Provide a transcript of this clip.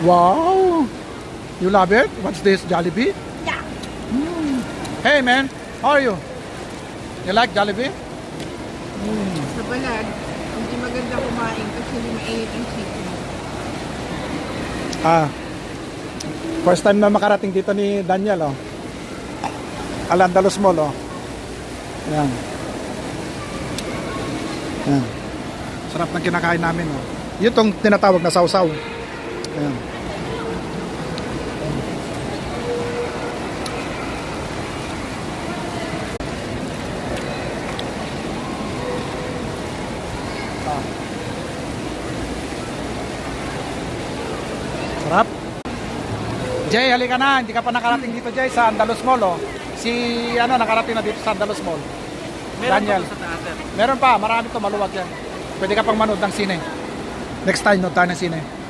Wow! You love it? What's this, Jollibee? Yeah. Hey man, how are you? You like Jollibee? Sa balag, hindi maganda kumain kasi mainit ang chicken. First time na makarating dito ni Daniel, oh. Al-Andalus Mall, oh. Ayan. Ayan. Sarap ng kinakain namin, oh. Yun tong tinatawag na sausaw. Ayan. Sarap. Jay, halika na. Hindi ka pa nakarating dito, Jay, sa Andalus Mall, oh. Si, nakarating na dito sa Andalus Mall. Daniel. Meron pa. Marami to. Maluwag yan. Pwede ka pang manood ng sine. Next time, nood tayo ng sine.